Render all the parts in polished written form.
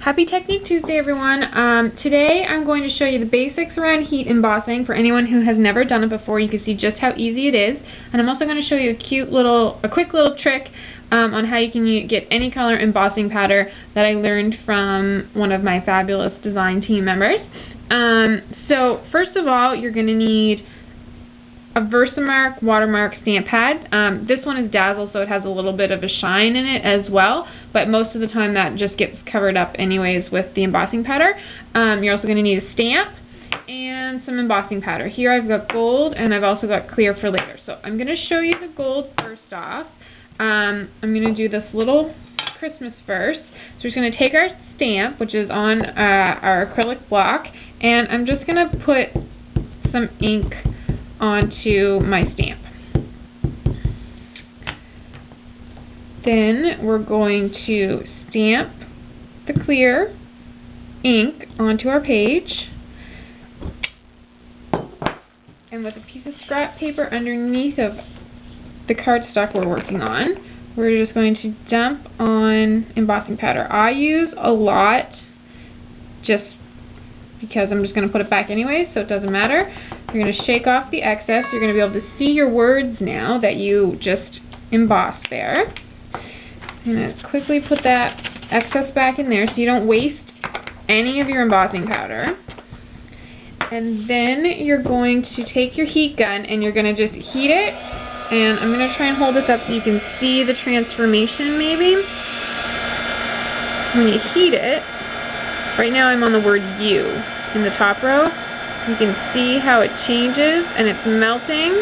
Happy Technique Tuesday, everyone. Today I'm going to show you the basics around heat embossing for anyone who has never done it before. You can see just how easy it is. And I'm also going to show you a quick little trick on how you can get any color embossing powder that I learned from one of my fabulous design team members. So first of all, you're going to need a Versamark watermark stamp pad. This one is dazzle, so it has a little bit of a shine in it as well, but most of the time that just gets covered up anyways with the embossing powder. You're also going to need a stamp and some embossing powder. Here I've got gold and I've also got clear for later. So I'm going to show you the gold first off. I'm going to do this little Christmas first. So we're just going to take our stamp, which is on our acrylic block, and I'm just going to put some ink onto my stamp. Then we're going to stamp the clear ink onto our page, and with a piece of scrap paper underneath of the cardstock we're working on, we're just going to dump on embossing powder. I use a lot just because I'm just going to put it back anyway, so it doesn't matter. You're going to shake off the excess. You're going to be able to see your words now that you just embossed there. I'm going to quickly put that excess back in there so you don't waste any of your embossing powder. And then you're going to take your heat gun and you're going to just heat it. And I'm going to try and hold this up so you can see the transformation maybe. When you heat it, right now I'm on the word U in the top row. You can see how it changes and it's melting.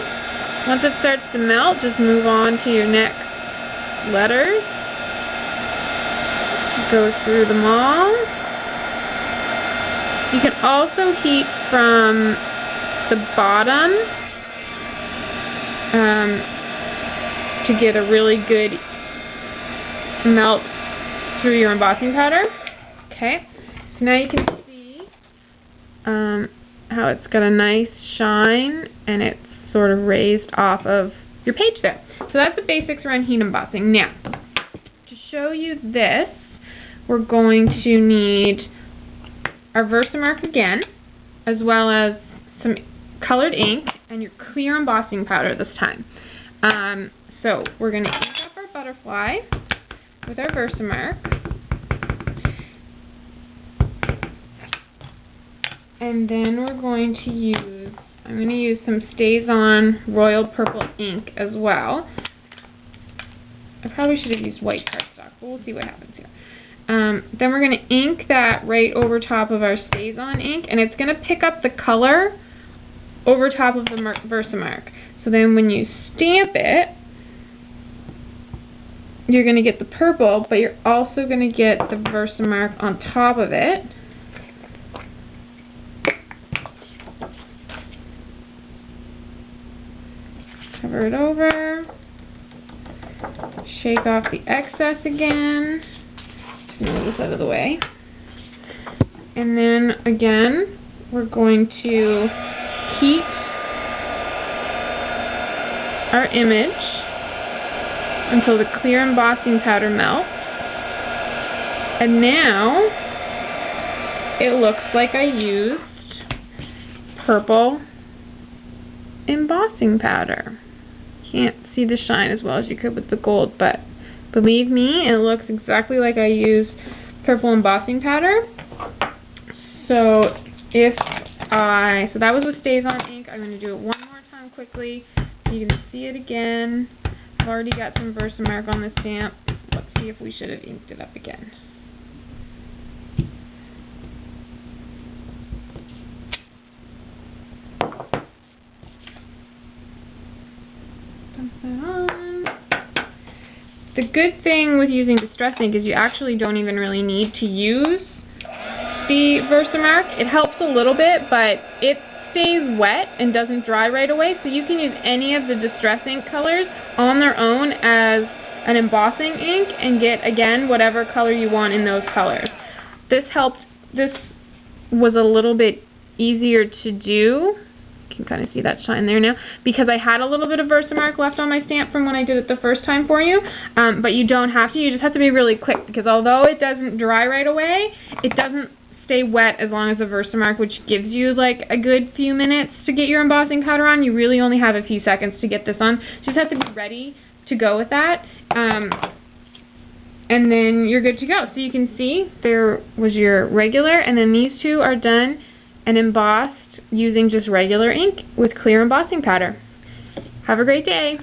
Once it starts to melt, just move on to your next letters. Go through them all. You can also heat from the bottom to get a really good melt through your embossing powder. Okay, so now you can see how it's got a nice shine and it's sort of raised off of your page there. So that's the basics around heat embossing. Now, to show you this, we're going to need our Versamark again, as well as some colored ink and your clear embossing powder this time. So we're going to ink up our butterfly with our Versamark. And then we're going to use, I'm going to use some Stays On Royal Purple ink as well. I probably should have used white cardstock, but we'll see what happens here. Then we're going to ink that right over top of our Stays On ink, and it's going to pick up the color over top of the Versamark. So then when you stamp it, you're going to get the purple, but you're also going to get the Versamark on top of it. Cover it over, shake off the excess again, just move this out of the way, and then again we're going to heat our image until the clear embossing powder melts, and now it looks like I used purple embossing powder. Can't see the shine as well as you could with the gold, but believe me, it looks exactly like I used purple embossing powder. So so that was with Stays On ink. I'm going to do it one more time quickly so you can see it again. I've already got some Versamark on the stamp. Let's see if we should have inked it up again. The good thing with using distress ink is you actually don't even really need to use the Versamark. It helps a little bit, but it stays wet and doesn't dry right away, so you can use any of the distress ink colors on their own as an embossing ink and get, again, whatever color you want in those colors. This was a little bit easier to do You can kind of see that shine there now, because I had a little bit of Versamark left on my stamp from when I did it the first time for you, but you don't have to. You just have to be really quick, because although it doesn't dry right away, it doesn't stay wet as long as the Versamark, which gives you like a good few minutes to get your embossing powder on. You really only have a few seconds to get this on. So you just have to be ready to go with that. And then you're good to go. So you can see there was your regular, and then these two are done and embossed using just regular ink with clear embossing powder. Have a great day.